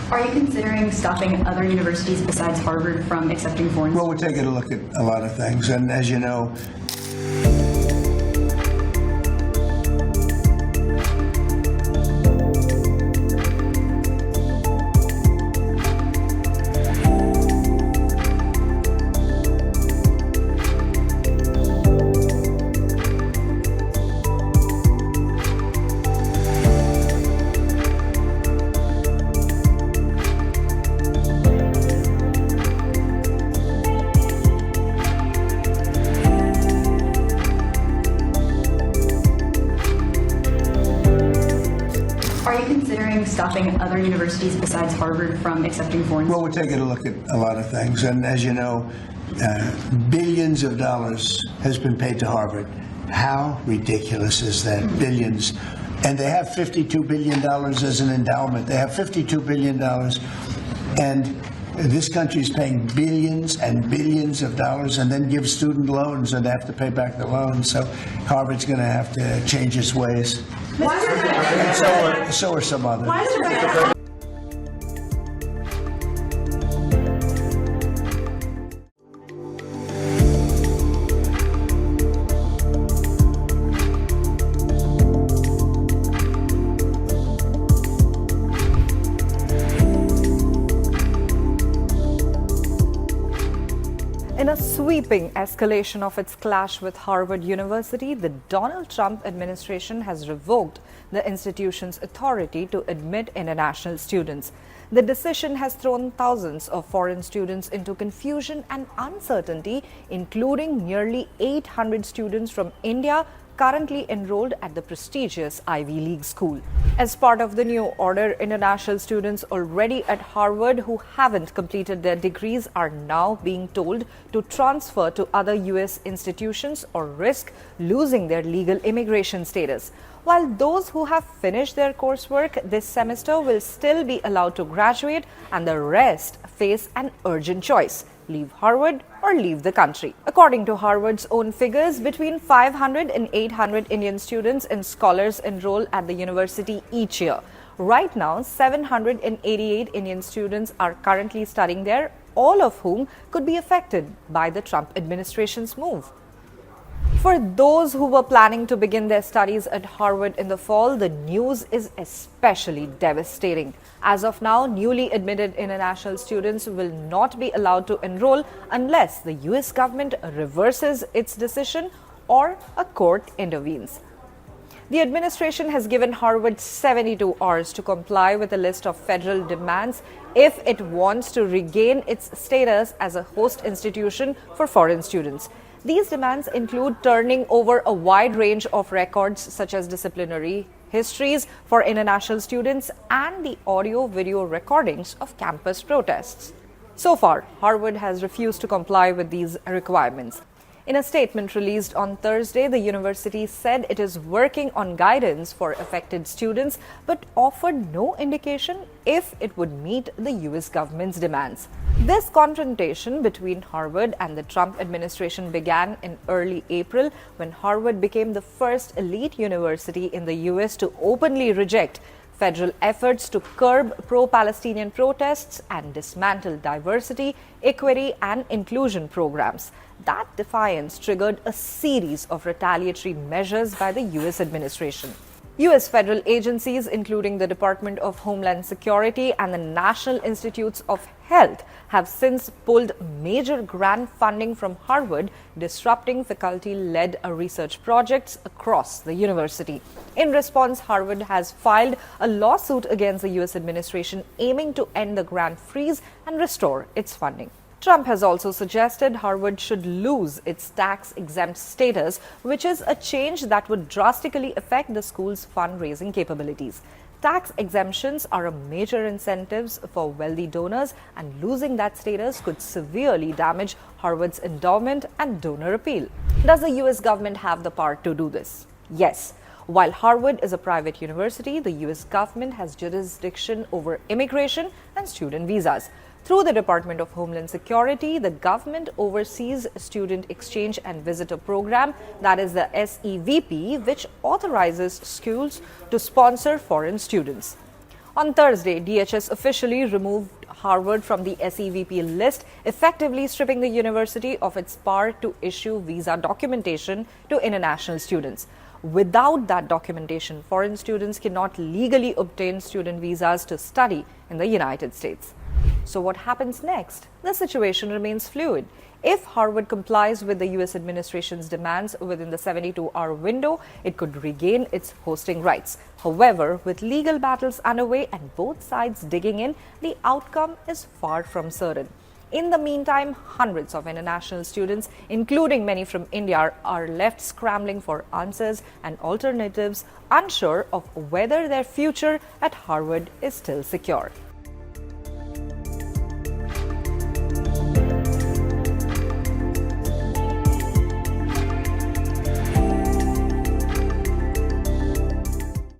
Are you considering stopping other universities besides Harvard from accepting foreign Well, we're taking a look at a lot of things, and as you know, Are you considering stopping other universities besides Harvard from accepting foreign well, we're taking a look at a lot of things, and as you know, billions of dollars has been paid to Harvard. How ridiculous is that? Billions. And they have $52 billion as an endowment. They have $52 billion, and this country is paying billions and billions of dollars and then gives student loans, and they have to pay back the loans. So Harvard's going to have to change its ways. And so are some others. In a sweeping escalation of its clash with Harvard University, the Donald Trump administration has revoked the institution's authority to admit international students. The decision has thrown thousands of foreign students into confusion and uncertainty, including nearly 800 students from India currently enrolled at the prestigious Ivy League school. As part of the new order, international students already at Harvard who haven't completed their degrees are now being told to transfer to other US institutions or risk losing their legal immigration status. While those who have finished their coursework this semester will still be allowed to graduate, and the rest face an urgent choice: leave Harvard or leave the country. According to Harvard's own figures, between 500 and 800 Indian students and scholars enroll at the university each year. Right now, 788 Indian students are currently studying there, all of whom could be affected by the Trump administration's move. For those who were planning to begin their studies at Harvard in the fall, the news is especially devastating. As of now, newly admitted international students will not be allowed to enroll unless the US government reverses its decision or a court intervenes. The administration has given Harvard 72 hours to comply with a list of federal demands if it wants to regain its status as a host institution for foreign students. These demands include turning over a wide range of records such as disciplinary histories for international students and the audio-video recordings of campus protests. So far, Harvard has refused to comply with these requirements. In a statement released on Thursday, the university said it is working on guidance for affected students, but offered no indication if it would meet the US government's demands. This confrontation between Harvard and the Trump administration began in early April, when Harvard became the first elite university in the US to openly reject federal efforts to curb pro-Palestinian protests and dismantle diversity, equity, and inclusion programs. That defiance triggered a series of retaliatory measures by the US administration. US federal agencies, including the Department of Homeland Security and the National Institutes of Health, have since pulled major grant funding from Harvard, disrupting faculty-led research projects across the university. In response, Harvard has filed a lawsuit against the US administration aiming to end the grant freeze and restore its funding. Trump has also suggested Harvard should lose its tax-exempt status, which is a change that would drastically affect the school's fundraising capabilities. Tax exemptions are a major incentive for wealthy donors, and losing that status could severely damage Harvard's endowment and donor appeal. Does the US government have the power to do this? Yes. While Harvard is a private university, the US government has jurisdiction over immigration and student visas. Through the Department of Homeland Security, the government oversees Student Exchange and Visitor Program, that is the SEVP, which authorizes schools to sponsor foreign students. On Thursday, DHS officially removed Harvard from the SEVP list, effectively stripping the university of its power to issue visa documentation to international students. Without that documentation, foreign students cannot legally obtain student visas to study in the United States. So what happens next? The situation remains fluid. If Harvard complies with the US administration's demands within the 72-hour window, it could regain its hosting rights. However, with legal battles underway and both sides digging in, the outcome is far from certain. In the meantime, hundreds of international students, including many from India, are left scrambling for answers and alternatives, unsure of whether their future at Harvard is still secure.